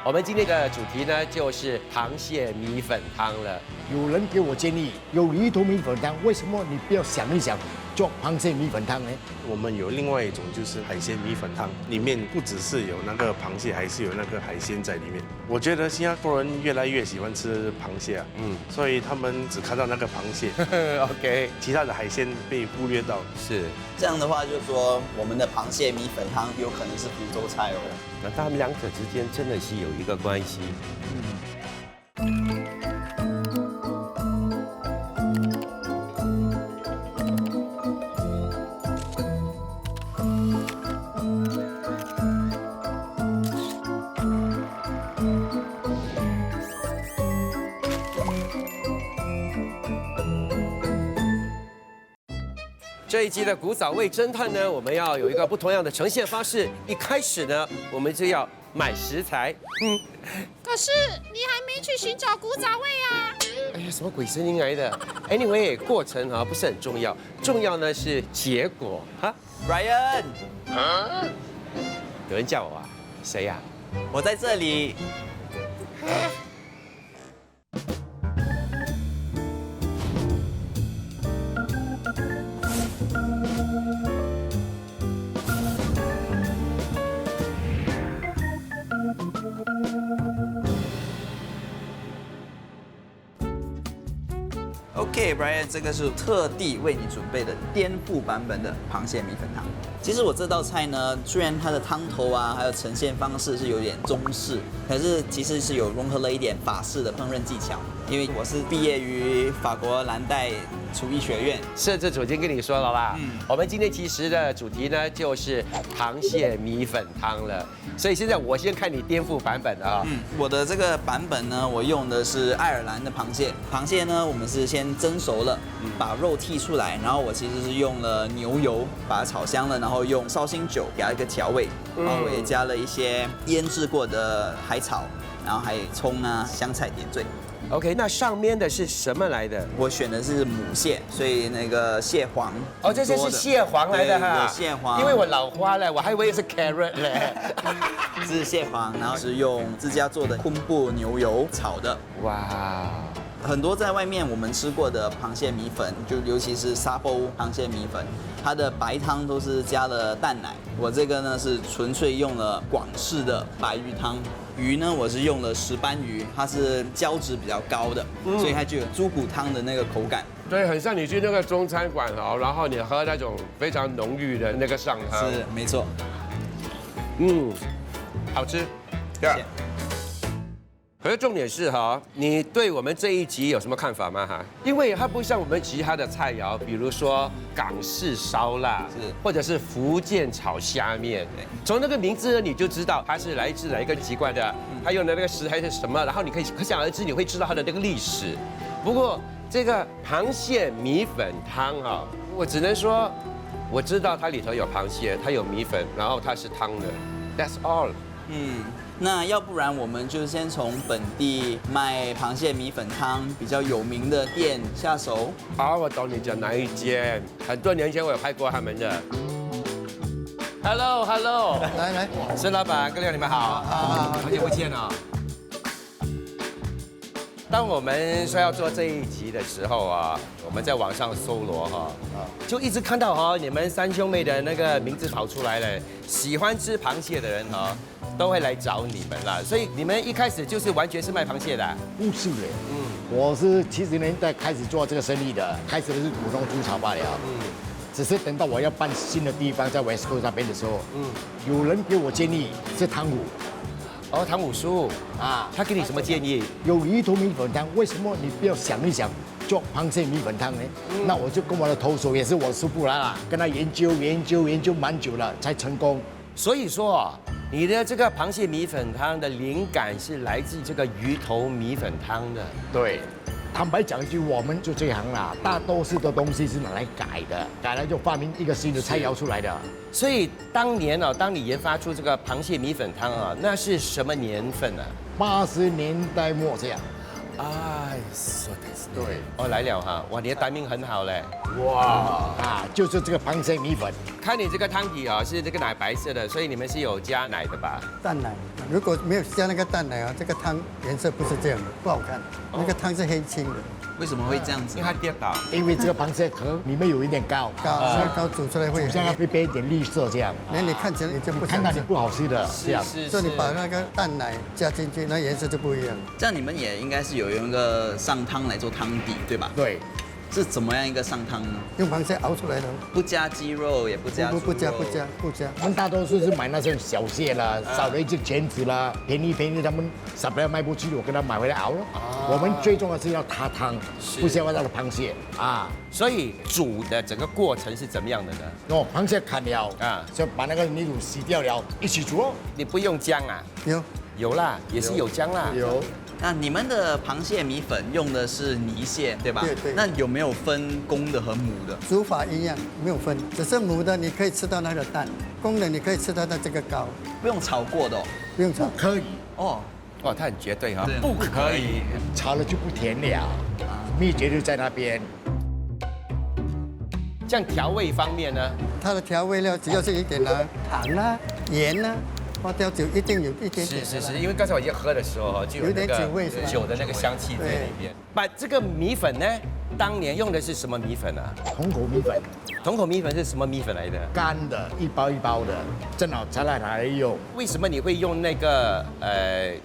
我们今天的主题呢就是螃蟹米粉汤了。有人给我建议，有鱼头米粉汤，为什么你不要想一想做螃蟹米粉汤呢？我们有另外一种就是海鲜米粉汤，里面不只是有那个螃蟹，还是有那个海鲜在里面。我觉得新加坡人越来越喜欢吃螃蟹啊，所以他们只看到那个螃蟹OK， 其他的海鲜被忽略到。是。这样的话，就是说我们的螃蟹米粉汤有可能是福州菜哦。那他们两者之间真的是有一个关系。这一集的古早味侦探呢，我们要有一个不同样的呈现方式。一开始呢，我们就要买食材。可是你还没去寻找古早味啊！哎呀，什么鬼声音来的 ？Anyway， 过程啊不是很重要，重要呢是结果哈。Ryan， 有人叫我啊？谁呀？我在这里。OK，Brian， 这个是特地为你准备的颠覆版本的螃蟹米粉汤。其实我这道菜呢，虽然它的汤头啊，还有呈现方式是有点中式，可是其实是有融合了一点法式的烹饪技巧。因为我是毕业于法国蓝带厨艺学院，甚至主已经跟你说了啦。我们今天其实的主题呢就是螃蟹米粉汤了，所以现在我先看你颠覆版本啊。我的这个版本呢，我用的是爱尔兰的螃蟹。螃蟹呢，我们是先蒸熟了，把肉剔出来，然后我其实是用了牛油把它炒香了，然后用绍兴酒给它一个调味，然后我也加了一些腌制过的海草，然后还有葱啊、香菜点缀。OK， 那上面的是什么来的？我选的是母蟹，所以那个蟹黄。哦，这些是蟹黄来的哈。对，蟹黄。因为我老花了，我还以为是 carrot 嘞。这是蟹黄，然后是用自家做的昆布牛油炒的。哇。很多在外面我们吃过的螃蟹米粉，就尤其是沙煲螃蟹米粉，它的白汤都是加了蛋奶。我这个呢是纯粹用了广式的白鱼汤。鱼呢，我是用了石斑鱼，它是胶质比较高的，所以它就有猪骨汤的那个口感。对，很像你去那个中餐馆哦，然后你喝那种非常浓郁的那个上汤。是，没错。好吃。谢谢。可是重点是哈，你对我们这一集有什么看法吗？哈，因为它不像我们其他的菜肴，比如说港式烧腊，是，或者是福建炒虾面。从那个名字呢，你就知道它是来自哪一个籍贯的，它用的那个食材是什么，然后你可以可想而知，你会知道它的那个历史。不过这个螃蟹米粉汤啊，我只能说，我知道它里头有螃蟹，它有米粉，然后它是汤的 ，That's all。那要不然我们就先从本地卖螃蟹米粉汤比较有名的店下手。好，我懂你讲哪一间。很多年前我有拍过他们的。Hello， 来，孙老板、各位你们好，好久不见了。当我们说要做这一集的时候啊，我们在网上搜罗哈，就一直看到哈你们三兄妹的那个名字跑出来了，喜欢吃螃蟹的人哈都会来找你们啦。所以你们一开始就是完全是卖螃蟹的啊？不是的，我是70年代开始做这个生意的，开始的是普通猪炒罢了。只是等到我要搬新的地方，在 West Coast 那边的时候，有人给我建议是汤姆。哦，唐武叔啊，他给你什么建议？有鱼头米粉汤，为什么你不要想一想做螃蟹米粉汤呢？那我就跟我的投手也是我师傅来了，跟他研究蛮久了才成功。所以说，你的这个螃蟹米粉汤的灵感是来自这个鱼头米粉汤的。对，坦白讲一句，我们就这行啦，大多数的东西是拿来改的，改了就发明一个新的菜肴出来的。所以当年啊，当你研发出这个螃蟹米粉汤啊，那是什么年份啊？ 80年代末这样。哎，说的是对，哦，来了哈，哇，你的单命很好嘞。啊，就是这个螃蟹米粉。看你这个汤底啊，是这个奶白色的，所以你们是有加奶的吧？蛋奶，如果没有加那个蛋奶啊，这个汤颜色不是这样的，不好看。那个汤是黑青的，为什么会这样子因为？它跌倒。因为这个螃蟹壳里面有一点膏，高那高煮出来会这样会变一点绿色这样。那你看起来你就不想吃看到你。不好吃的这样。是所以你把那个蛋奶加进去，那颜色就不一样。这样你们也应该是有用一个上汤来做汤底，对吧？对，是怎么样一个上汤呢？用螃蟹熬出来的，不加鸡肉，也不加不加猪肉不加。我们大多数是买那些小蟹啦，少了一只钳子啦，便宜，他们少不了卖不去，我跟他买回来熬了。我们最重要是要它汤，不是要那个螃蟹啊。所以煮的整个过程是怎么样的呢？哦，螃蟹砍了啊啊，就把那个泥土洗掉了，一起煮哦。你不用姜啊？有有啦，也是有姜啦。有，那你们的螃蟹米粉用的是泥蟹，对吧？对那有没有分公的和母的？煮法一样，没有分，只是母的你可以吃到那个蛋，公的你可以吃到它这个膏，不用炒过的哦。不用炒。可以，哦，哇，它很绝对哈对，不可以。炒了就不甜了，秘诀就在那边。像调味方面呢，它的调味料只要是一点啦，糖啦、盐啦、花雕酒一定有一点点。是，因为刚才我一喝的时候哈，就有那有点个酒味是吧酒的那个香气在里边。把这个米粉呢，当年用的是什么米粉啊？红口米粉，筒口米粉是什么米粉来的？干的，一包一包的，正好才拿来用。为什么你会用那个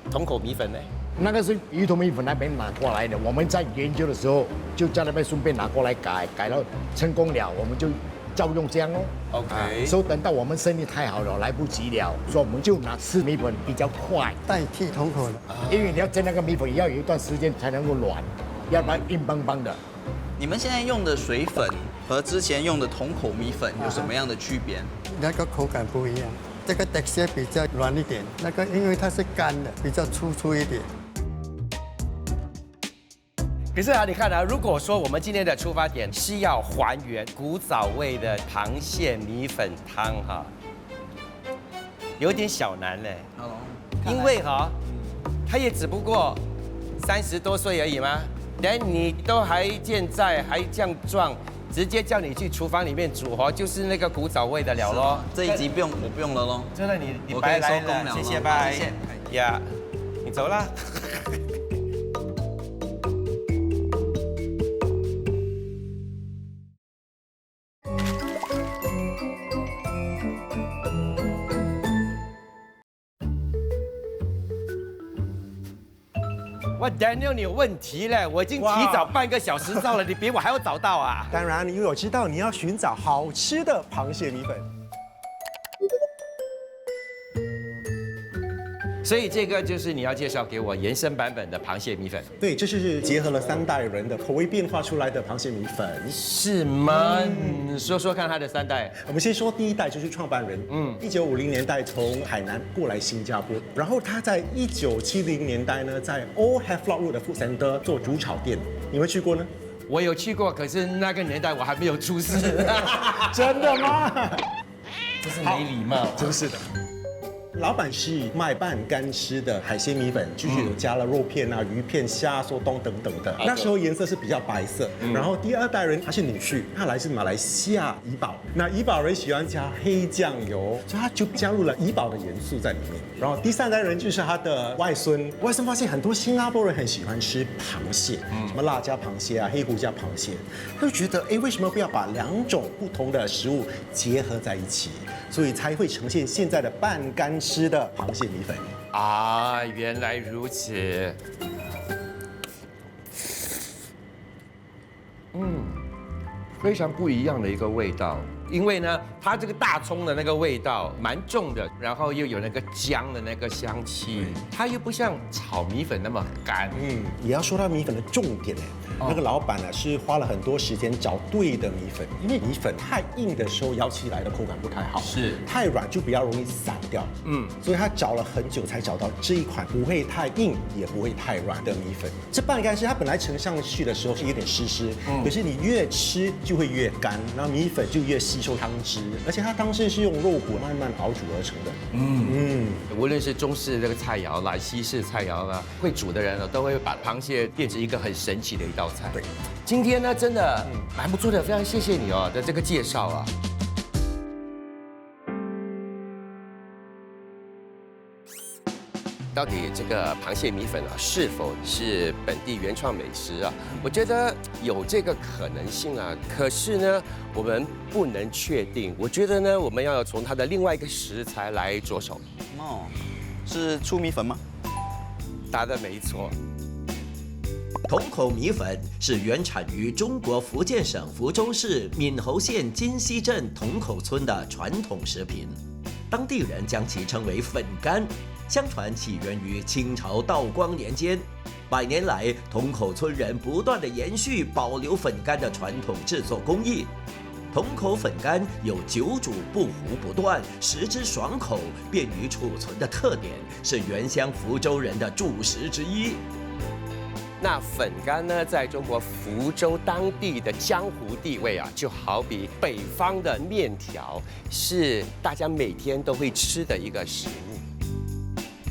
筒口米粉呢？那个是鱼头米粉那边拿过来的，我们在研究的时候就在那边顺便拿过来改，改到成功了，我们就照用这样哦。 OK 所以等到我们生意太好了，来不及了，所以我们就拿吃米粉比较快，代替筒口的。因为你要蒸那个米粉要有一段时间才能够软，要不然硬邦邦的。你们现在用的水粉和之前用的筒口米粉有什么样的区别？那个口感不一样，这个 texture 比较软一点，那个因为它是干的，比较粗一点。可是啊，你看啊，如果说我们今天的出发点是要还原古早味的螃蟹米粉汤哈，有点小难嘞，因为哈，他也只不过30多岁而已嘛，连你都还健在，还这样壮，直接叫你去厨房里面煮哈，就是那个古早味的了咯。这一集我不用了喽。真的你我可以白来收工了谢谢咯拜，谢谢呀，你走啦。哇 ，Daniel， 你有问题嘞！我已经提早半个小时到了，你比我还要早到啊！当然，因为我知道你要寻找好吃的螃蟹米粉。所以这个就是你要介绍给我延伸版本的螃蟹米粉，对，这是结合了3代人的口味变化出来的螃蟹米粉。是吗？说说看他的3代。我们先说第1代，就是创办人，1950年代从海南过来新加坡，然后他在1970年代呢，在 Old Havelock Road 的 Food Center 做煮炒店，你们去过呢？我有去过，可是那个年代我还没有出世。真的吗？这是没礼貌。真是的。老板是卖半干吃的海鲜米粉，就是有加了肉片啊、鱼片、虾、梭冬等等的。那时候颜色是比较白色。然后第2代人他是女婿，他来自马来西亚怡保。那怡保人喜欢加黑酱油，所以他就加入了怡保的元素在里面。然后第3代人就是他的外孙，外孙发现很多新加坡人很喜欢吃螃蟹，什么辣加螃蟹啊、黑胡椒螃蟹，他就觉得为什么不要把2种不同的食物结合在一起？所以才会呈现现在的半干吃的螃蟹米粉。啊，原来如此。非常不一样的一个味道。因为呢，它这个大葱的那个味道蛮重的，然后又有那个姜的那个香气，它又不像炒米粉那么干。也要说到米粉的重点呢。那个老板呢是花了很多时间找对的米粉，因为米粉太硬的时候咬起来的口感不太好，是太软就比较容易散掉。所以他找了很久才找到这一款不会太硬也不会太软的米粉。这半干是它本来盛上去的时候是有点湿，可是你越吃就会越干，然后米粉就越吸收汤汁，而且它当时是用肉骨慢慢熬煮而成的。无论是中式这个菜肴啦，西式菜肴啦，会煮的人呢，都会把螃蟹变成一个很神奇的一道菜。对，今天呢，真的蛮不错的，非常谢谢你哦的这个介绍啊。到底这个螃蟹米粉啊，是否是本地原创美食啊？我觉得有这个可能性啊。可是呢，我们不能确定。我觉得呢，我们要从它的另外一个食材来着手。哦，是粗米粉吗？答得没错。筒口米粉是原产于中国福建省福州市闽侯县金溪镇筒口村的传统食品，当地人将其称为粉干。相传起源于清朝道光年间，100年来，筒口村人不断地延续保留粉干的传统制作工艺。筒口粉干有久煮不糊不断、食之爽口、便于储存的特点，是原乡福州人的主食之一。那粉干呢，在中国福州当地的江湖地位啊，就好比北方的面条，是大家每天都会吃的一个食物。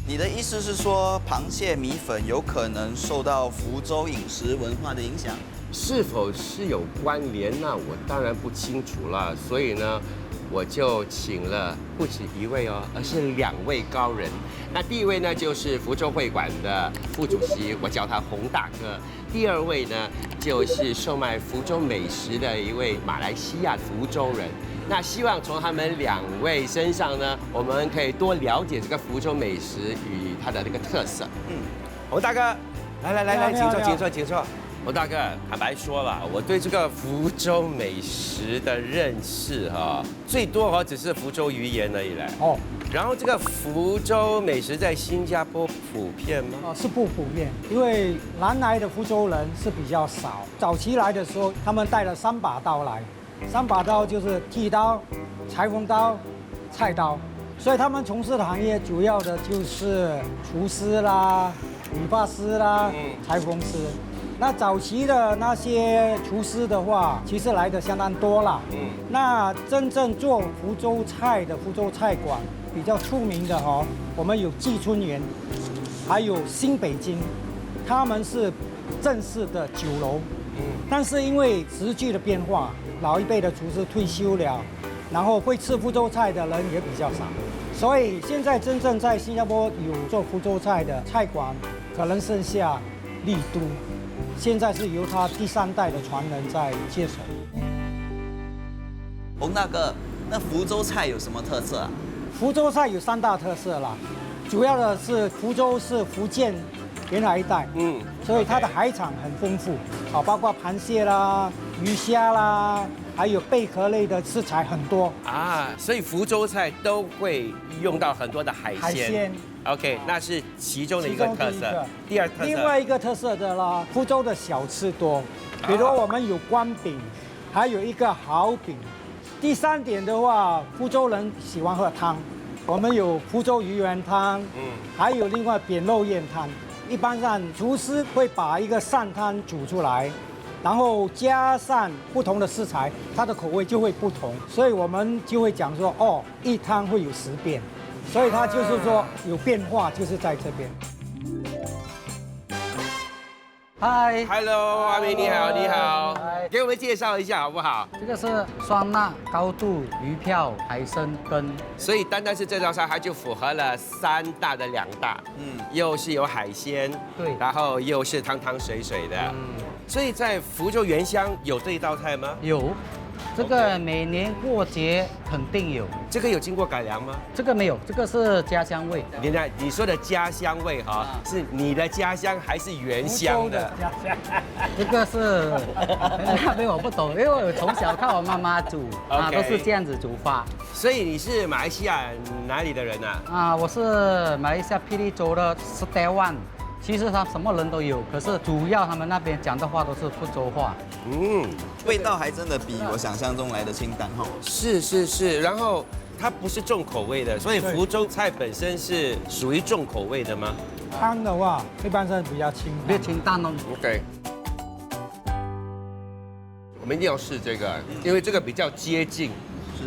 你的意思是说，螃蟹米粉有可能受到福州饮食文化的影响？是否是有关联？那我当然不清楚了。所以呢，我就请了不止一位哦，而是2位高人。那第一位呢，就是福州会馆的副主席，我叫他洪大哥。第2位呢，就是售卖福州美食的一位马来西亚福州人。那希望从他们2位身上呢，我们可以多了解这个福州美食与它的那个特色。洪大哥，来，请坐。洪大哥，坦白说了，我对这个福州美食的认识最多只是福州鱼盐而已嘞。然后这个福州美食在新加坡普遍吗？是不普遍，因为南来的福州人是比较少。早期来的时候，他们带了3把刀来，3把刀就是剃刀、裁缝刀、菜刀，所以他们从事的行业主要的就是厨师啦、理发师啦、裁缝师。那早期的那些厨师的话，其实来的相当多啦。那真正做福州菜的福州菜馆比较出名的我们有季春园，还有新北京，他们是正式的酒楼。但是因为时局的变化，老一辈的厨师退休了，然后会吃福州菜的人也比较少，所以现在真正在新加坡有做福州菜的菜馆，可能剩下丽都。现在是由他第3代的传人在接手。洪大哥，那福州菜有什么特色啊？福州菜有3大特色啦，主要的是福州是福建沿海一带，所以它的海产很丰富，包括螃蟹啦、鱼虾啦，还有贝壳类的食材很多啊，所以福州菜都会用到很多的海鲜。OK， 那是其中的一个特色。第2特色，另外一个特色的啦，福州的小吃多，比如我们有官饼，还有一个蚝饼。第3点的话，福州人喜欢喝汤，我们有福州鱼圆汤，还有另外扁肉燕汤。一般上厨师会把一个鳝汤煮出来，然后加上不同的食材，它的口味就会不同，所以我们就会讲说，一汤会有10变。所以它就是说有变化，就是在这边。嗨 ，Hello， 阿明你好，给我们介绍一下好不好？这个是酸辣高度鱼票海参羹，所以单单是这道菜，它就符合了3大的2大，又是有海鲜，对，然后又是汤汤水水的，所以在福州原乡有这一道菜吗？有。这个每年过节肯定有。这个有经过改良吗？这个没有，这个是家乡味。你说的家乡味是你的家乡还是原乡的？家乡。这个是那边我不懂，因为我从小看我妈妈煮都是这样子煮法。所以你是马来西亚哪里的人啊？我是马来西亚霹雳州的Setiawan。其实他什么人都有，可是主要他们那边讲的话都是福州话。味道还真的比我想象中来的清淡是，然后它不是重口味的，所以福州菜本身是属于重口味的吗？汤的话，一般是比较清淡哦。OK， 我们一定要试这个，因为这个比较接近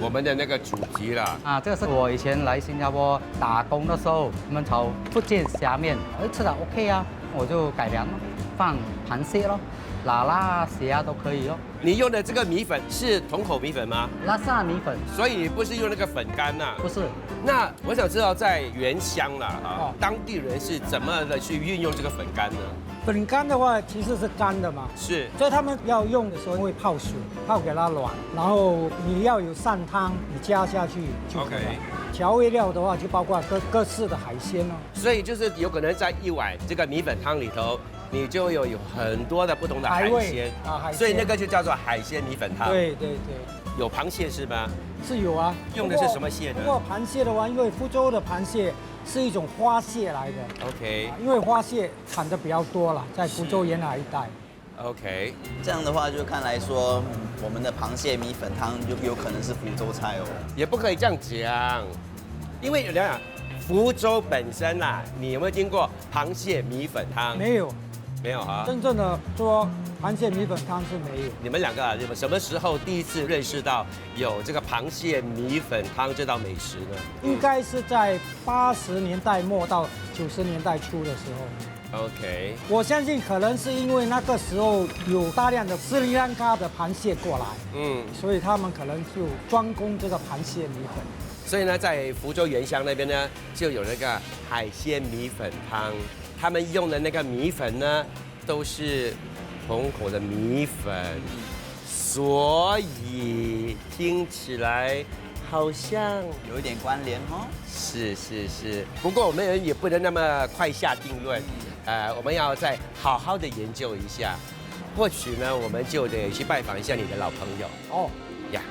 我们的那个主题了。啊，这个是我以前来新加坡打工的时候，他们炒福建虾面，吃的 OK 啊，我就改良了，放螃蟹咯，拉虾都可以咯。你用的这个米粉是桶口米粉吗？拉萨米粉所以不是用那个粉干呐、不是，那我想知道在原乡啦啊，当地人是怎么的去运用这个粉干呢？粉干的话其实是干的嘛，是所以他们要用的时候会泡水，泡给它软，然后你要有上汤，你加下去就可以了。 OK 调味料的话就包括各式的海鲜哦。所以就是有可能在一碗这个米粉汤里头，你就有很多的不同的海海味鲜啊海鲜所以那个就叫做海鲜米粉汤。，对对对，有螃蟹是吗？是有啊。用的是什么蟹呢不过螃蟹的话，因为福州的螃蟹是一种花蟹来的， OK 因为花蟹产的比较多了，在福州沿海一带。 OK，这样的话就看来说，我们的螃蟹米粉汤就有可能是福州菜哦。也不可以这样讲，因为有两样，福州本身啦，你有没有听过螃蟹米粉汤？没有，没有啊。真正的说螃蟹米粉汤是没有。你们两个啊，你们什么时候第一次认识到有这个螃蟹米粉汤这道美食呢？应该是在80年代末到90年代初的时候。 OK，我相信可能是因为那个时候有大量的斯里兰卡的螃蟹过来，所以他们可能就专攻这个螃蟹米粉。所以呢，在福州原乡那边呢，就有那个海鲜米粉汤，他们用的那个米粉呢，都是桶口的米粉，所以听起来好像有一点关联哦。是。不过我们也不能那么快下定论，我们要再好好的研究一下，或许呢，我们就得去拜访一下你的老朋友哦呀。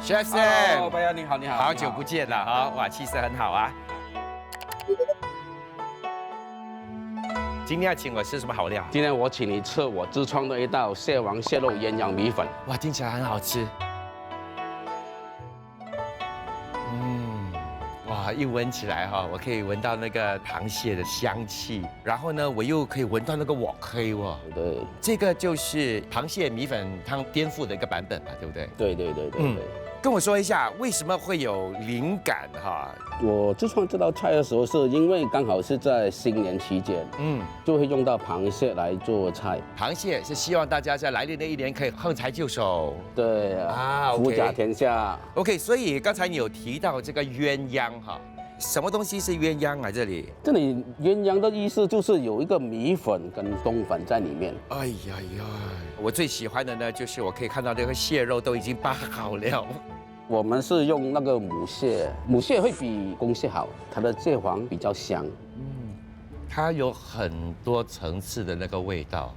Chef Sam， 白羊你好，你好，好久不见了哈，哇，气色很好啊。今天要请我吃什么好料？今天我请你吃我自创的一道蟹王蟹肉鸳鸯米粉。哇，听起来很好吃。哇，一闻起来哈，我可以闻到那个螃蟹的香气，然后呢，我又可以闻到那个瓦黑哇。对，这个就是螃蟹米粉汤颠覆的一个版本嘛，对不对？对。跟我说一下，为什么会有灵感哈？我自创这道菜的时候，是因为刚好是在新年期间，就会用到螃蟹来做菜。螃蟹是希望大家在来临的一年可以横财就手。对啊，福甲天下。OK， 所以刚才你有提到这个鸳鸯哈，什么东西是鸳鸯啊？这里鸳鸯的意思就是有一个米粉跟冬粉在里面。哎呀，我最喜欢的呢，就是我可以看到这个蟹肉都已经扒好了。我们是用那个母蟹，母蟹会比公蟹好，它的蟹黄比较香。它有很多层次的那个味道。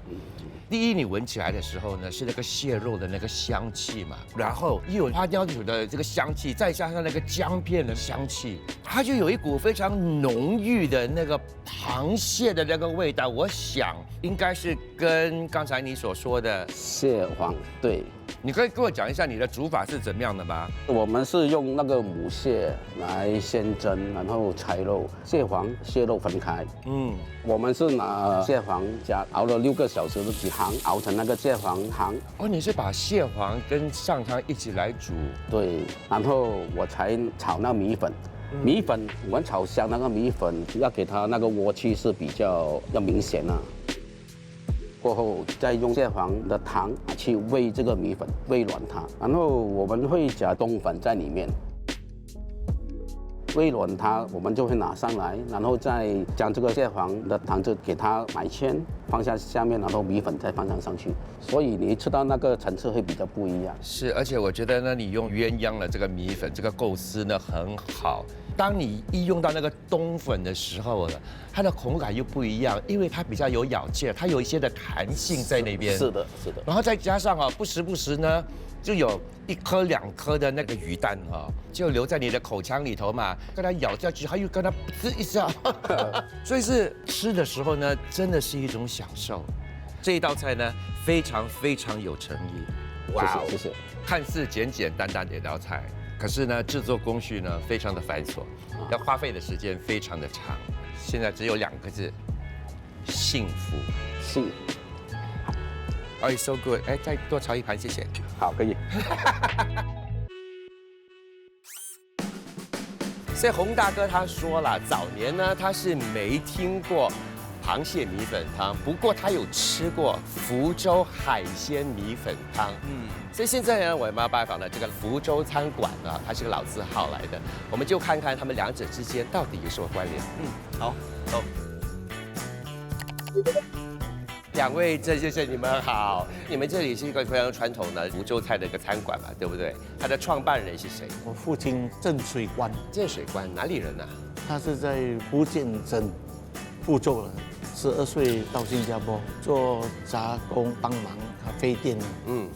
第一，你闻起来的时候呢，是那个蟹肉的那个香气嘛，然后又有花雕酒的这个香气，再加上那个姜片的香气，它就有一股非常浓郁的那个螃蟹的那个味道。我想应该是跟刚才你所说的蟹黄对。你可以跟我讲一下你的煮法是怎么样的吗？我们是用那个母蟹来先蒸，然后柴肉、蟹黄、蟹肉分开。我们是拿蟹黄加熬了6个小时的底汤，熬成那个蟹黄汤。哦，你是把蟹黄跟上汤一起来煮？对，然后我才炒那米粉。米粉我们炒香那个米粉，要给它那个锅气是比较要明显啊。过后再用蟹黄的汤去煨这个米粉，煨软它，然后我们会加冬粉在里面。煨软它，我们就会拿上来，然后再将这个蟹黄的汤就给它埋芡，放下面，然后米粉再放上去，所以你吃到那个层次会比较不一样。是，而且我觉得呢，你用鸳鸯的这个米粉，这个构思呢很好。当你一用到那个冬粉的时候呢，它的口感又不一样，因为它比较有咬劲，它有一些的弹性在那边。是的。然后再加上不时不时呢，就有1颗2颗的那个鱼蛋就留在你的口腔里头嘛，跟它咬下去，它又跟它噗一下，所以是吃的时候呢，真的是一种享受。这一道菜呢，非常非常有诚意。谢谢。看似简简单单的一道菜。可可是呢，制作工序呢非常的繁琐，要花费的时间非常的长。现在只有2个字，幸福。幸。Oh, it's so good！ 哎，再多炒一盘，谢谢。好，可以。所以洪大哥他说了，早年呢他是没听过螃蟹米粉汤，不过他有吃过福州海鲜米粉汤。所以现在呢，我们要拜访的这个福州餐馆呢，它是个老字号来的，我们就看看他们两者之间到底有什么关联。好，走。2位郑先生，你们好。你们这里是一个非常传统的福州菜的一个餐馆嘛，对不对？它的创办人是谁？我父亲郑水官。郑水官哪里人啊？他是在福建省福州人，12岁到新加坡做杂工帮忙咖啡店。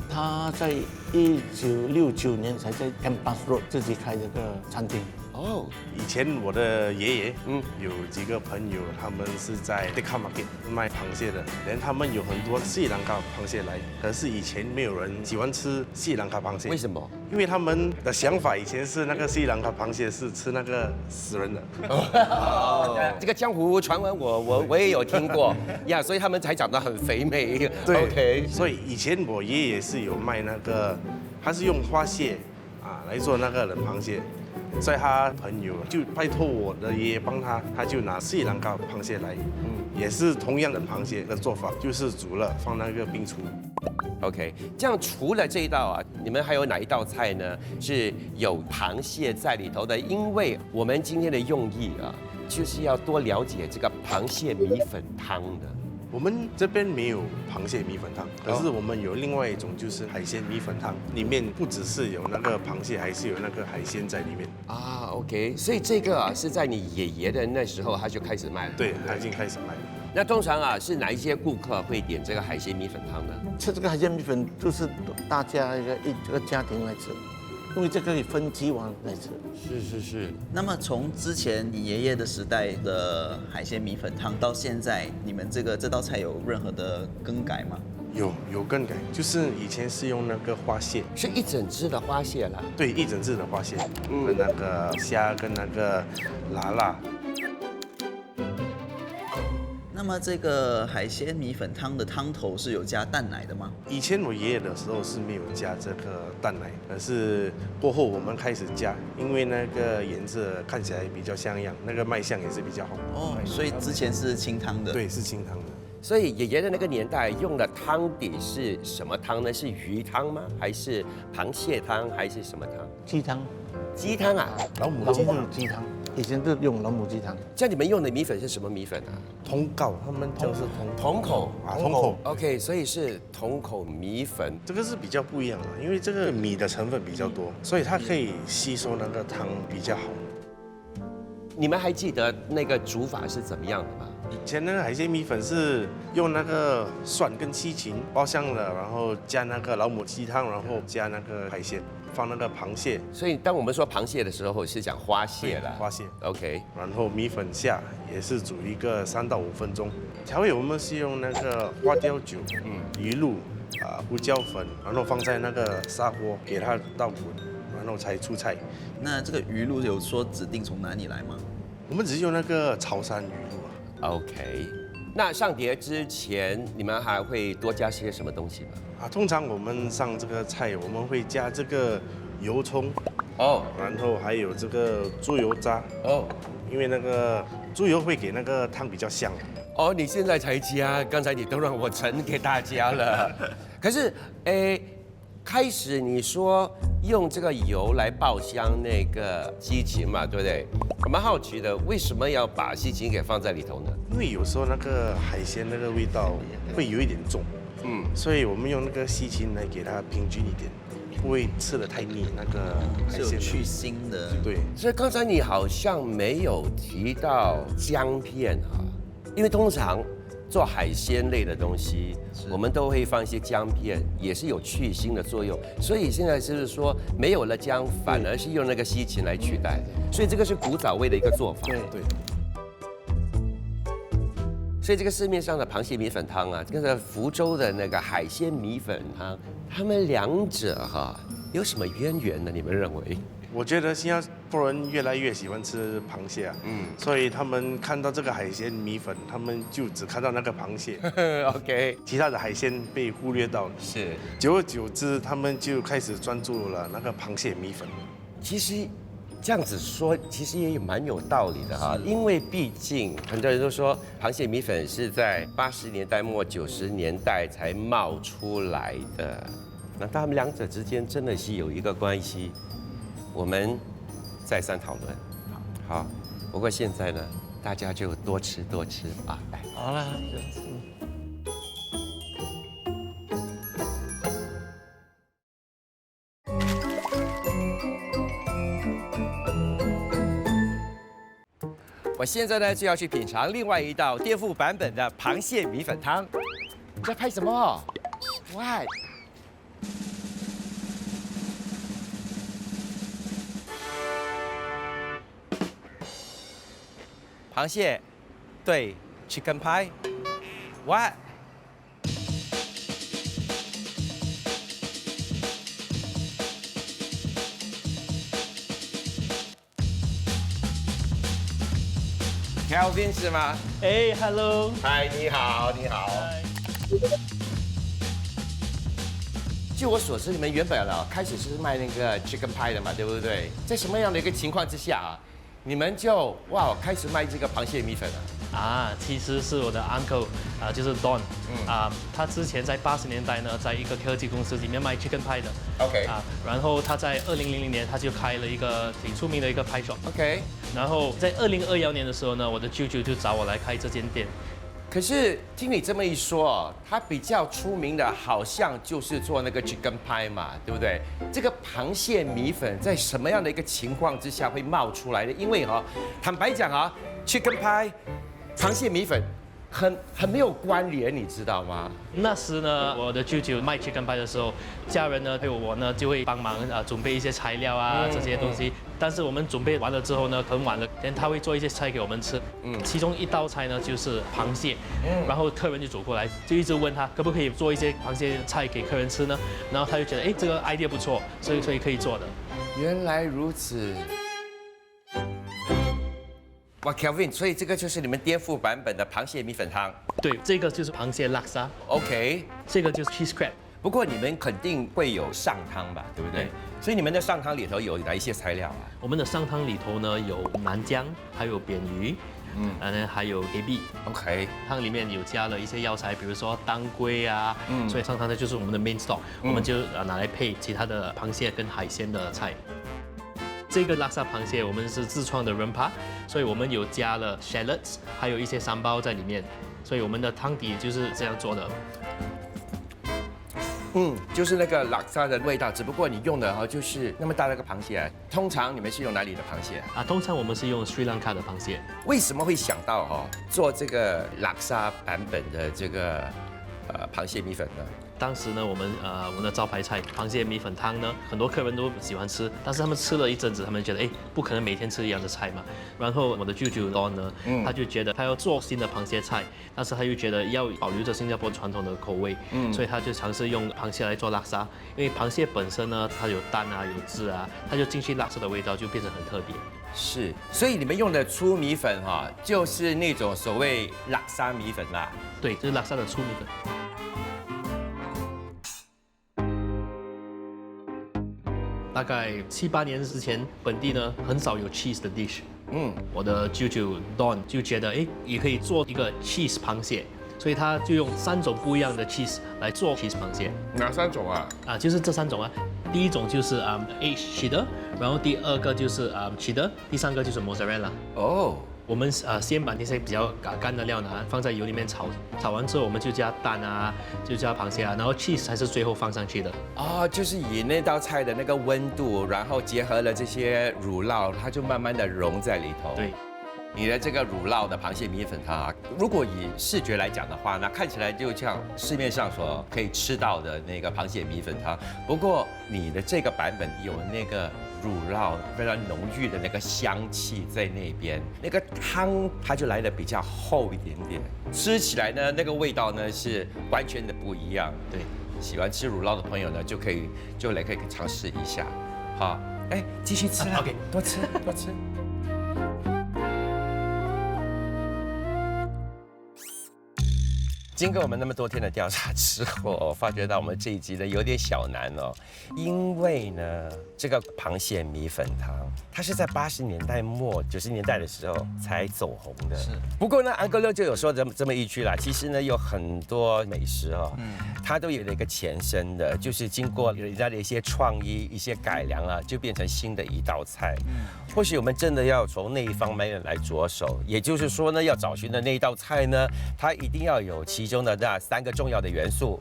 他在1969年才在 Campus Road 自己开这个餐厅。哦，以前我的爷爷，有几个朋友，他们是在 Tekka Market 卖螃蟹的，连他们有很多斯里兰卡螃蟹来，可是以前没有人喜欢吃斯里兰卡螃蟹。为什么？因为他们的想法以前是那个斯里兰卡螃蟹是吃那个死人的。这个江湖传闻我也有听过呀，所以他们才长得很肥美。对 ，OK。所以以前我爷爷是有卖那个，他是用花蟹来做那个冷螃蟹。所以他朋友就拜托我的爷爷帮他，他就拿斯里兰卡螃蟹来，也是同样的螃蟹的做法，就是煮了放那个冰橱。OK， 这样除了这一道啊，你们还有哪一道菜呢？是有螃蟹在里头的？因为我们今天的用意啊，就是要多了解这个螃蟹米粉汤的。我们这边没有螃蟹米粉汤，可是我们有另外一种，就是海鲜米粉汤，里面不只是有那个螃蟹，还是有那个海鲜在里面。啊 ，OK， 所以这个啊是在你爷爷的那时候他就开始卖了。对，他已经开始卖了。那通常啊是哪一些顾客会点这个海鲜米粉汤呢？吃这个海鲜米粉就是大家一个家庭来吃。因为这可以分几碗来吃。是。那么从之前你爷爷的时代的海鲜米粉汤到现在，你们这道菜有任何的更改吗？有更改，就是以前是用那个花蟹，是一整只的花蟹啦。对，一整只的花蟹，跟那个虾跟那个辣辣。那么这个海鲜米粉汤的汤头是有加蛋奶的吗？以前我爷爷的时候是没有加这个蛋奶，可是过后我们开始加，因为那个颜色看起来比较像样，那个卖相也是比较好。哦，所以之前是清汤的。对，是清汤的。所以爷爷的那个年代用的汤底是什么汤呢？是鱼汤吗？还是螃蟹汤？还是什么汤？鸡汤。鸡汤啊？老母鸡汤。以前都用老母鸡汤。像你们用的米粉是什么米粉啊？筒口，他们叫是筒口啊，筒口。OK， 所以是筒口米粉。这个是比较不一样的，因为这个米的成分比较多，所以它可以吸收那个汤比较好。你们还记得那个煮法是怎么样的吗？以前那个海鲜米粉是用那个蒜跟西芹爆香了，然后加那个老母鸡汤，然后加那个海鲜，放那个螃蟹。所以当我们说螃蟹的时候，是讲花蟹啦。花蟹 ，OK。然后米粉下也是煮一个3到5分钟。调味我们是用那个花雕酒、鱼露、胡椒粉，然后放在那个砂锅给它倒滚，然后才出菜。那这个鱼露有说指定从哪里来吗？我们只是用那个潮汕鱼露。OK， 那上碟之前你们还会多加些什么东西吗？通常我们上这个菜，我们会加这个油葱，然后还有这个猪油渣，因为那个猪油会给那个汤比较香。你现在才加，刚才你都让我盛给大家了。可是，开始你说用这个油来爆香那个西芹嘛，对不对？我蛮好奇的，为什么要把西芹给放在里头呢？因为有时候那个海鲜那个味道会有一点重，所以我们用那个西芹来给它平均一点，不会吃得太腻。那个海鲜是有去腥的。对。所以刚才你好像没有提到姜片啊，因为通常做海鲜类的东西，我们都会放一些姜片，也是有去腥的作用。所以现在就是说没有了姜，反而是用那个西芹来取代。所以这个是古早味的一个做法。对。所以这个市面上的螃蟹米粉汤啊，跟福州的那个海鲜米粉汤，他们两者有什么渊源呢？你们认为？我觉得新加坡人越来越喜欢吃螃蟹啊，所以他们看到这个海鲜米粉，他们就只看到那个螃蟹，OK， 其他的海鲜被忽略到了。是，久而久之，他们就开始专注了那个螃蟹米粉。其实这样子说，其实也蛮有道理的哈，因为毕竟很多人都说螃蟹米粉是在80年代末90年代才冒出来的，那他们两者之间真的是有一个关系，我们再三讨论。好，不过现在呢，大家就多吃多吃吧。来，好了。我现在呢就要去品尝另外一道颠覆版本的螃蟹米粉汤。你在拍什么 ？Why？ 螃蟹对 chicken pie。What？ Kelvin 是吗？哎 ，Hello， 嗨，你好，你好。据我所知，你们原本开始是卖那个 chicken pie 的嘛，对不对？在什么样的一个情况之下啊，你们就开始卖这个螃蟹米粉了？啊，其实是我的 uncle 就是 Don，他之前在80年代呢，在一个科技公司里面卖 chicken pie 的。OK。然后他在2000年他就开了一个挺出名的一个 pie shop。OK。然后在2021年的时候呢，我的舅舅就找我来开这间店。可是听你这么一说，他比较出名的好像就是做那个 chicken pie 嘛，对不对？这个螃蟹米粉在什么样的一个情况之下会冒出来的？因为坦白讲chicken pie 螃蟹米粉很没有关联，你知道吗？那时呢，我的舅舅卖 chicken pie 的时候，家人呢还有我呢就会帮忙准备一些材料这些东西。但是我们准备完了之后呢，很晚了，他会做一些菜给我们吃。其中一道菜呢就是螃蟹。然后客人就走过来，就一直问他可不可以做一些螃蟹菜给客人吃呢？然后他就觉得这个 idea 不错，所以可以做的。原来如此。哇 ，Kelvin， 所以这个就是你们颠覆版本的螃蟹米粉汤。对，这个就是螃蟹拉沙。OK， 这个就是 cheese crab。不过你们肯定会有上汤吧，对不对？所以你们的上汤里头有哪一些材料啊？我们的上汤里头呢有南姜，还有扁鱼，还有 A B。OK， 汤里面有加了一些药材，比如说当归所以上汤的就是我们的 main stock，我们就拿来配其他的螃蟹跟海鲜的菜。这个拉萨螃蟹我们是自创的人扒，所以我们有加了 shallots， 还有一些三包在里面，所以我们的汤底就是这样做的。就是那个拉萨的味道，只不过你用的就是那么大的一个螃蟹。通常你们是用哪里的螃蟹啊？通常我们是用斯里兰卡的螃蟹。为什么会想到做这个拉萨版本的这个螃蟹米粉呢？当时呢，我们的招牌菜螃蟹米粉汤呢，很多客人都喜欢吃，但是他们吃了一阵子，他们觉得不可能每天吃一样的菜嘛。然后我的舅舅 Don 呢，他就觉得他要做新的螃蟹菜，但是他又觉得要保留着新加坡传统的口味，所以他就尝试用螃蟹来做拉沙。因为螃蟹本身呢，它有蛋有汁它就进去拉沙的味道就变成很特别。是，所以你们用的粗米粉就是那种所谓拉沙米粉啦。对，就是拉沙的粗米粉。大概7、8年之前，本地呢很少有 cheese 的 dish。我的舅舅 Don 就觉得也可以做一个 cheese 螃蟹，所以他就用3种不一样的 cheese 来做 cheese 螃蟹。哪3种啊？就是这3种啊。第一种就是aged cheddar， 然后第二个就是cheddar， 第3个就是 mozzarella。我们先把那些比较干的料放在油里面炒，炒完之后我们就加蛋就加螃蟹然后 cheese 才是最后放上去的。就是以那道菜的那个温度，然后结合了这些乳酪，它就慢慢的融在里头。对。你的这个乳酪的螃蟹米粉汤如果以视觉来讲的话，那看起来就像市面上所可以吃到的那个螃蟹米粉汤。不过你的这个版本有那个乳酪非常浓郁的那个香气在那边，那个汤它就来的比较厚一点点，吃起来呢那个味道呢是完全的不一样。对，喜欢吃乳酪的朋友呢就可以尝试一下。哎，继续吃啊 OK 多吃多吃。经过我们那么多天的调查之后，我发觉到我们这一集呢有点小难哦，因为呢这个螃蟹米粉汤，它是在80年代末90年代的时候才走红的。是。不过呢，安哥六就有说这么一句啦，其实呢有很多美食哦，它都有了一个前身的，就是经过人家的一些创意、一些改良啊，就变成新的一道菜。或许我们真的要从那一方面来着手，也就是说呢，要找寻的那一道菜呢，它一定要有其中的那3个重要的元素。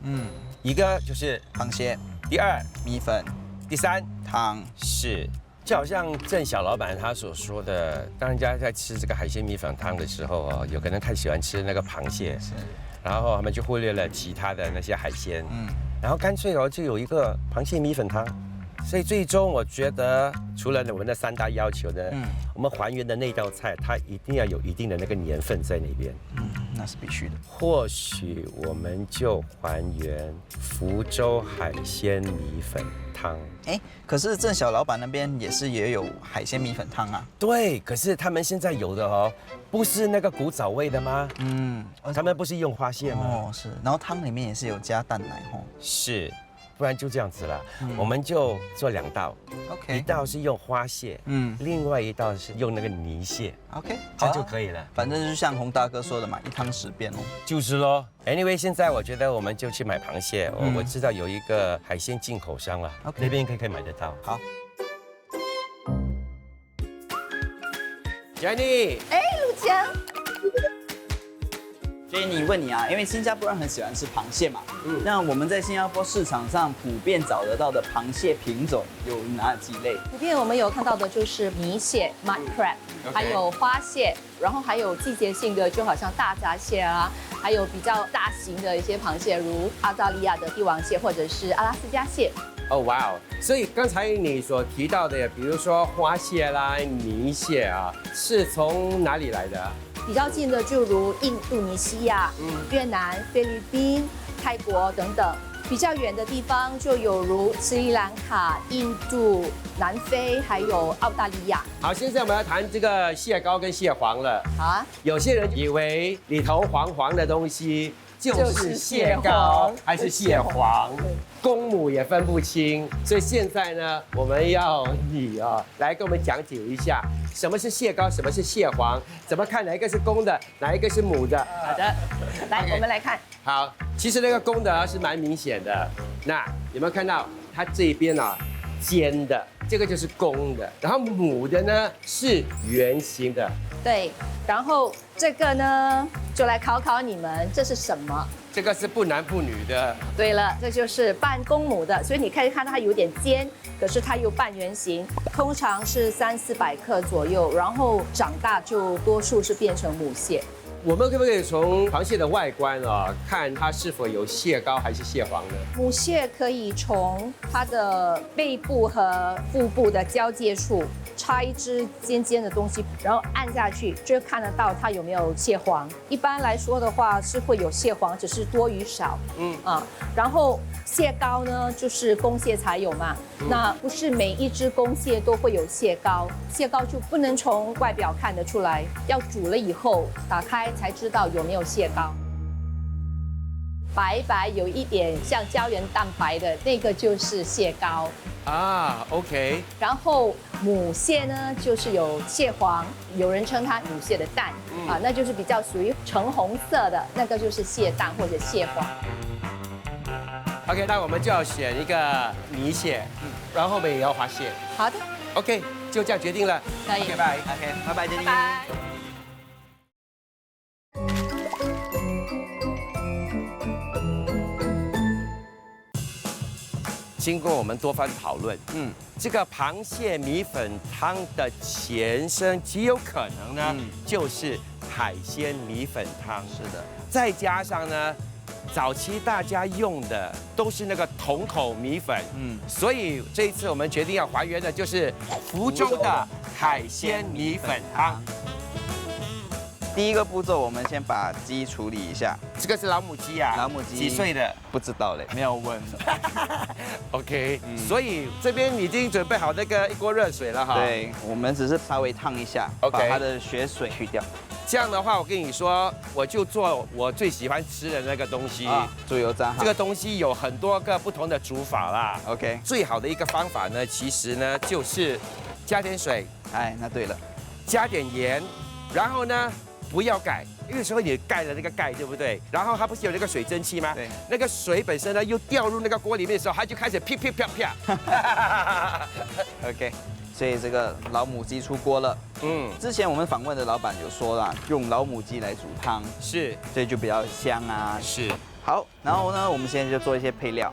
一个就是螃蟹，第2米粉，第3汤。是。就好像郑小老板他所说的，当人家在吃这个海鲜米粉汤的时候哦，有个人太喜欢吃那个螃蟹，然后他们就忽略了其他的那些海鲜，然后干脆哦就有一个螃蟹米粉汤。所以最终我觉得，除了我们的3大要求呢，我们还原的那道菜，它一定要有一定的那个年份在那边。那是必须的。或许我们就还原福州海鲜米粉汤。哎，可是郑小老板那边也有海鲜米粉汤啊。对，可是他们现在有的哦，不是那个古早味的吗？他们不是用花蟹吗？哦，是。然后汤里面也是有加蛋奶哦。是。不然就这样子了，我们就做2道 ，OK， 一道是用花蟹，另外一道是用那个泥蟹 ，OK， 这样就可以了。反正就像洪大哥说的嘛，一汤10变哦。就是咯。Anyway， 现在我觉得我们就去买螃蟹，我知道有一个海鲜进口商了，那边可以买得到。好。Jenny， 哎，陆江。所以问你啊，因为新加坡人很喜欢吃螃蟹嘛，那我们在新加坡市场上普遍找得到的螃蟹品种有哪几类？普遍我们有看到的就是米蟹 （mud crab），还有花蟹，然后还有季节性的，就好像大闸蟹啊，还有比较大型的一些螃蟹，如澳大利亚的帝王蟹或者是阿拉斯加蟹。哦，哇哦！所以刚才你所提到的，比如说花蟹啦、泥蟹啊，是从哪里来的？比较近的就如印度尼西亚、越南、菲律宾、泰国等等；比较远的地方就有如斯里兰卡、印度、南非，还有澳大利亚。好，现在我们要谈这个蟹膏跟蟹黄了。好啊。有些人以为里头黄黄的东西就是蟹膏还是蟹黄，公母也分不清。所以现在呢，我们要你来跟我们讲解一下。什么是蟹膏？什么是蟹黄？怎么看哪一个是公的，哪一个是母的？好的，来，我们来看。好，其实那个公的是蛮明显的。那有没有看到它这边尖的，这个就是公的，然后母的呢是圆形的。对，然后这个呢就来考考你们，这是什么？这个是不男不女的。对了，这就是半公母的，所以你可以看到它有点尖，可是它又半圆形，通常是300-400克左右，然后长大就多数是变成母蟹。我们可不可以从螃蟹的外观看它是否有蟹膏还是蟹黄呢？母蟹可以从它的背部和腹部的交界处插一支尖尖的东西，然后按下去就看得到它有没有蟹黄。一般来说的话是会有蟹黄，只是多与少。然后蟹膏呢，就是公蟹才有嘛。那不是每一只公蟹都会有蟹膏，蟹膏就不能从外表看得出来，要煮了以后打开才知道有没有蟹膏。白白有一点像胶原蛋白的那个就是蟹膏啊 ，OK。然后母蟹呢，就是有蟹黄，有人称它母蟹的蛋那就是比较属于橙红色的，那个就是蟹蛋或者蟹黄。OK， 那我们就要选一个泥蟹，然后后面也要花蟹。好的 ，OK， 就这样决定了。可以 ，OK， 拜 ，OK， 拜拜，拜拜。经过我们多番讨论，这个螃蟹米粉汤的前身极有可能呢，就是海鲜米粉汤。是的，再加上呢，早期大家用的都是那个筒口米粉，所以这一次我们决定要还原的就是福州的海鲜米粉汤。第一个步骤，我们先把鸡处理一下。这个是老母鸡啊，老母鸡几岁的？不知道嘞，没有问。OK，所以这边已经准备好那个一锅热水了哈。对，我们只是稍微烫一下 OK 把它的血水去掉。这样的话，我跟你说，我就做我最喜欢吃的那个东西。猪油渣。这个东西有很多个不同的煮法啦。 OK， 最好的一个方法呢，其实呢就是加点水，哎，那对了，加点盐，然后呢不要盖，因为有时候你盖了那个盖，对不对？然后它不是有那个水蒸气吗？对。那个水本身呢又掉入那个锅里面的时候，它就开始噼噼啪啪。OK。所以这个老母鸡出锅了。之前我们访问的老板有说啦，用老母鸡来煮汤，是，所以就比较香啊。是。好，然后呢，我们现在就做一些配料。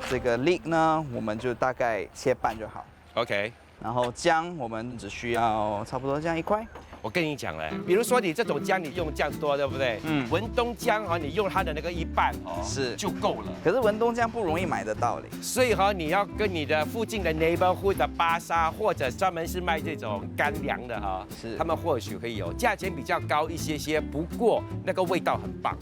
这个 leek 呢，我们就大概切半就好。OK。然后姜，我们只需要差不多这样1块。我跟你讲嘞，比如说你这种姜，你用这样多，对不对？文东姜哈，你用它的那个1半哦，是就够了。可是文东姜不容易买得到嘞，所以哈，你要跟你的附近的 neighborhood 的巴沙，或者专门是卖这种干粮的哈，是他们或许会有，价钱比较高一些，不过那个味道很棒。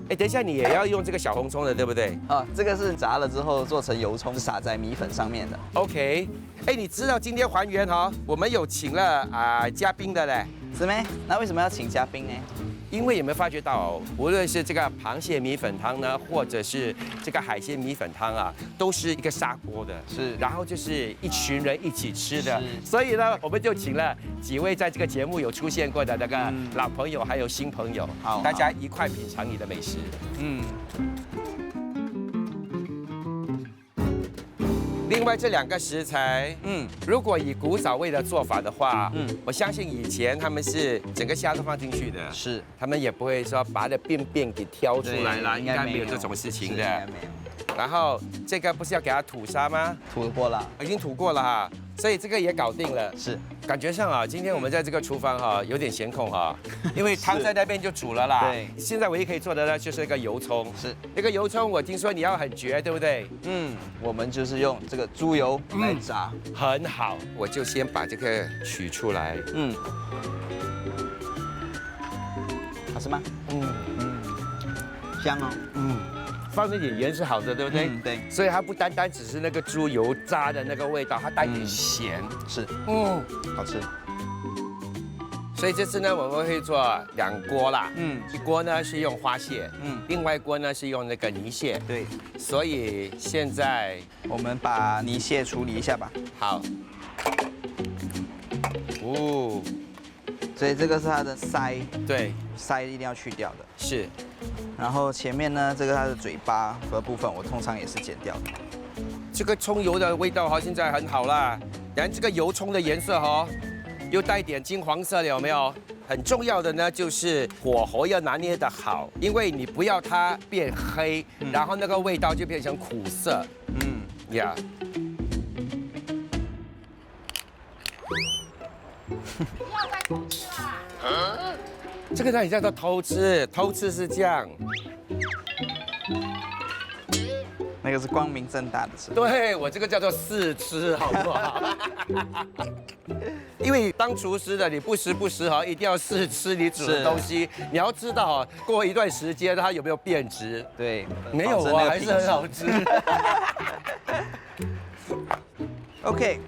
哎，等一下你也要用这个小红葱的，对不对？啊，这个是炸了之后做成油葱，撒在米粉上面的。OK， 哎，你知道今天还原哈，我们有请了嘉宾的嘞，是没？那为什么要请嘉宾呢？因为有没有发觉到，无论是这个螃蟹米粉汤呢，或者是这个海鲜米粉汤啊，都是一个砂锅的，是，然后就是一群人一起吃的，所以呢，我们就请了几位在这个节目有出现过的那个老朋友，还有新朋友，好，大家一块品尝你的美食。另外这2个食材，如果以古早味的做法的话，我相信以前他们是整个虾都放进去的，是，他们也不会说把它的便给挑出来了，应该没有没有这种事情的。应该没有。然后这个不是要给它吐沙吗？吐过了，已经吐过了哈，所以这个也搞定了。是，感觉上啊，今天我们在这个厨房哈有点闲空哈，因为汤在那边就煮了啦。对，现在唯一可以做的呢就是一个油葱。是，那个油葱我听说你要很绝，对不对？我们就是用这个猪油来炸，很好。我就先把这个取出来。好吃吗？香哦。放那点盐是好的，对不对？对。所以它不单单只是那个猪油渣的那个味道，它带点咸。是。好吃。所以这次呢，我们会做2锅啦。一锅呢是用花蟹，另外一锅呢是用那个泥蟹。对。所以现在我们把泥蟹处理一下吧。好。所以这个是它的鳃，对，鳃一定要去掉的。是。然后前面呢，这个它的嘴巴的部分，我通常也是剪掉的。这个葱油的味道哈，现在很好啦。然后这个油葱的颜色哈，又带点金黄色的，有没有？很重要的呢，就是火候要拿捏得好，因为你不要它变黑，然后那个味道就变成苦涩。呀。不要再偷吃啦！这个哪里叫做偷吃？偷吃是这样。那个是光明正大的吃。对，我这个叫做试吃，好不好？因为当厨师的，你不时哈，一定要试吃你煮的东西。你要知道哦，过一段时间它有没有变质。对，没有啊，还是很好吃。OK，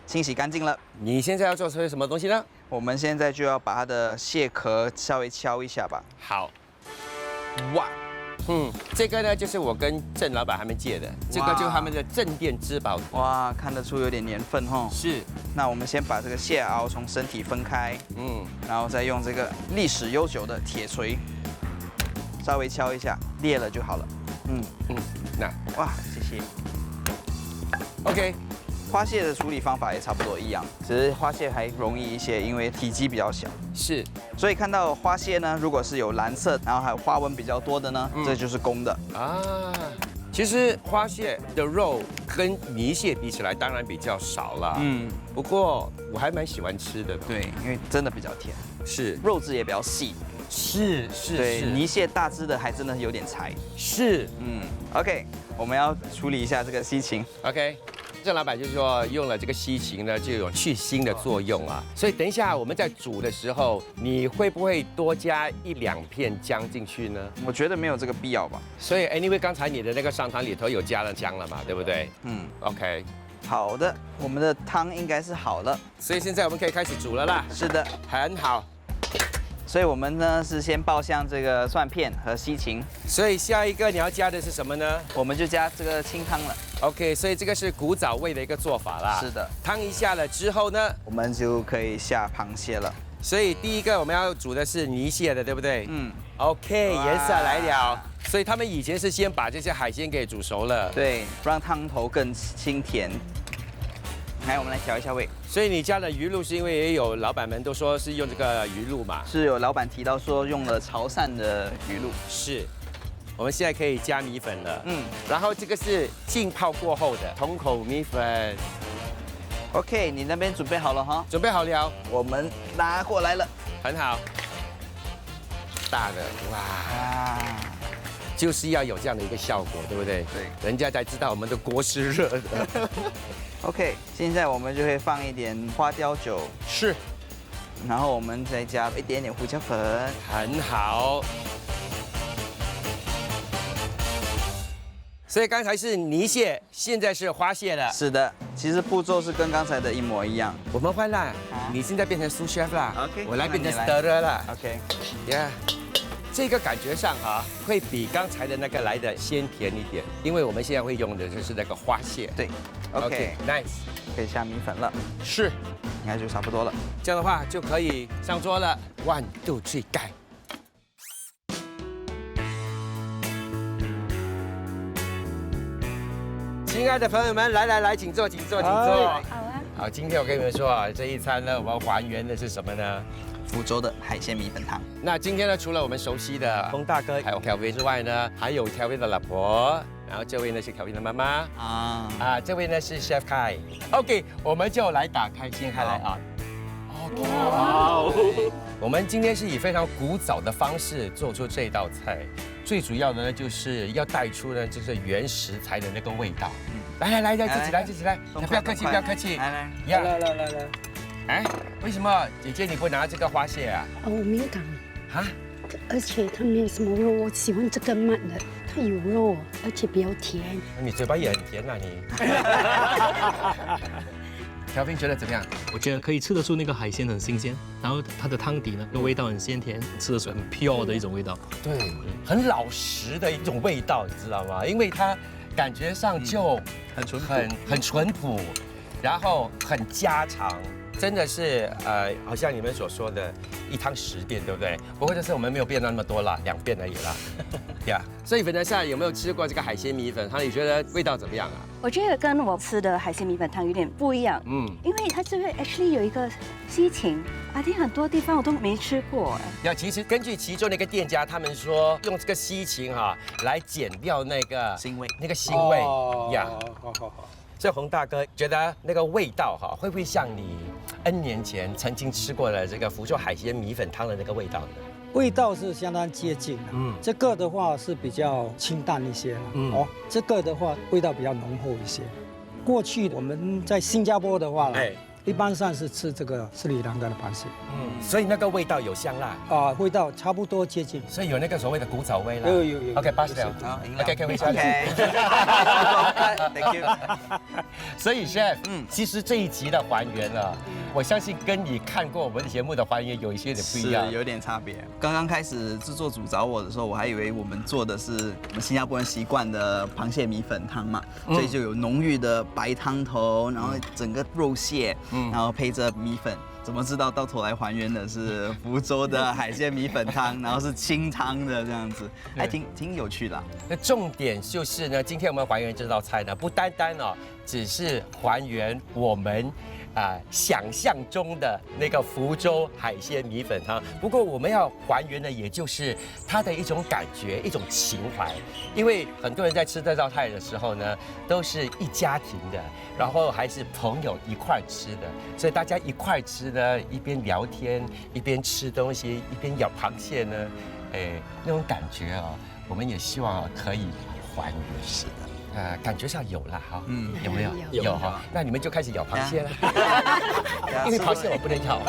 清洗干净了。你现在要做些什么东西呢？我们现在就要把它的蟹壳稍微敲一下吧。好。哇。这个呢就是我跟郑老板他们借的，这个就是他们的镇店之宝。哇，看得出有点年份哦。是。那我们先把这个蟹螯从身体分开，然后再用这个历史悠久的铁锤稍微敲一下，裂了就好了。那哇，谢谢。OK。花蟹的处理方法也差不多一样，只是花蟹还容易一些，因为体积比较小。是，所以看到花蟹呢，如果是有蓝色，然后还有花纹比较多的呢，这就是公的啊。其实花蟹的肉跟泥蟹比起来，当然比较少了。不过我还蛮喜欢吃的。对，因为真的比较甜，是肉质也比较细。是。对，泥蟹大只的还真的有点柴。是。OK， 我们要处理一下这个西芹。OK。郑老板就说用了这个西芹呢，就有去腥的作用啊。所以等一下我们在煮的时候，你会不会多加1、2片姜进去呢？我觉得没有这个必要吧。所以 anyway， 刚才你的那个上汤里头有加了姜了嘛，对不对？嗯 ，OK。好的，我们的汤应该是好了，所以现在我们可以开始煮了啦。是的，很好。所以我们呢是先爆香这个蒜片和西芹。所以下一个你要加的是什么呢？我们就加这个清汤了。OK， 所以这个是古早味的一个做法啦。是的，汤一下了之后呢，我们就可以下螃蟹了。所以第一个我们要煮的是泥蟹的，对不对？嗯。OK， 颜色来了。所以他们以前是先把这些海鲜给煮熟了。对，让汤头更清甜。来，我们来调一下味。所以你加了鱼露，是因为也有老板们都说是用这个鱼露嘛？是有老板提到说用了潮汕的鱼露。是。我们现在可以加米粉了。嗯。然后这个是浸泡过后的筒口米粉。OK， 你那边准备好了哈？准备好了。我们拿过来了。很好。大的，哇！就是要有这样的一个效果，对不对？对。人家才知道我们的锅是热的。OK， 现在我们就会放一点花雕酒，是，然后我们再加一点点胡椒粉，很好。所以刚才是泥蟹，现在是花蟹了。是的，其实步骤是跟刚才的一模一样。我们换了，你现在变成 sous chef 啦 ，OK， 我来变成 stirrer 啦 ，OK， 这个感觉上会比刚才的那个来的鲜甜一点，因为我们现在会用的就是那个花蟹。对 ，OK，nice， 可以下米粉了。是，应该就差不多了。这样的话就可以上桌了。1、2、3，盖。亲爱的朋友们，来，请坐，请坐。好啊。好，今天我跟你们说啊，这一餐呢，我们还原的是什么呢？福州的海鲜米粉汤。那今天呢，除了我们熟悉的洪大哥还有调味之外呢，还有调味的老婆，然后这位呢是调味的妈妈这位呢是 Chef Kai。OK， 我们就来打开先开来啊。OK， 好。我们今天是以非常古早的方式做出这道菜，最主要的呢就是要带出呢就是原食材的那个味道。来，自己来，不要客气，不要客气。来，哎，为什么姐姐你不拿这个花蟹啊？我没有敢。啊？而且它没有什么肉，我喜欢这个慢的，它有肉，而且比较甜。你嘴巴也很甜啊你。调斌觉得怎么样？我觉得可以吃得出那个海鲜很新鲜，然后它的汤底呢，那味道很鲜甜，吃得出很 pure 的一种味道。对，很老实的一种味道，你知道吗？因为它感觉上就很淳朴，然后很家常。真的是好像你们所说的1汤10变，对不对？不过这次我们没有变那么多啦，2变而已啦。呀，所以粉夏有没有吃过这个海鲜米粉汤？你觉得味道怎么样啊？我觉得跟我吃的海鲜米粉汤有点不一样。因为它这个 actually 有一个西芹，I think 很多地方我都没吃过。其实根据其中的一个店家，他们说用这个西芹来减掉那个腥味，呀。好。所以洪大哥觉得那个味道会不会像你 N 年前曾经吃过的这个福州海鲜米粉汤的那个味道呢？味道是相当接近的。这个的话是比较清淡一些了。这个的话味道比较浓厚一些。过去我们在新加坡的话，一般上是吃这个斯里兰卡的螃蟹。所以那个味道有香辣味道差不多接近，所以有那个所谓的古早味啦。有。OK， 80秒。OK， 可以回家。Thank you。所以 Chef， 其实这一集的还原了，我相信跟你看过我们节目的还原有一些点不一样，是有点差别。刚刚开始制作组找我的时候，我还以为我们做的是我们新加坡人习惯的螃蟹米粉汤嘛，所以就有浓郁的白汤头，然后整个肉蟹。然后配着米粉，怎么知道到头来还原的是福州的海鲜米粉汤，然后是清汤的这样子，还挺有趣的。那重点就是呢，今天我们还原这道菜呢，不单单只是还原我们想象中的那个福州海鲜米粉汤，不过我们要还原的也就是它的一种感觉，一种情怀。因为很多人在吃这道菜的时候呢，都是一家庭的，然后还是朋友一块吃的，所以大家一块吃呢，一边聊天，一边吃东西，一边咬螃蟹呢，那种感觉我们也希望可以还原。是的。感觉上有了哈，有没有？有有哈，那你们就开始咬螃蟹了，因为螃蟹我不能咬。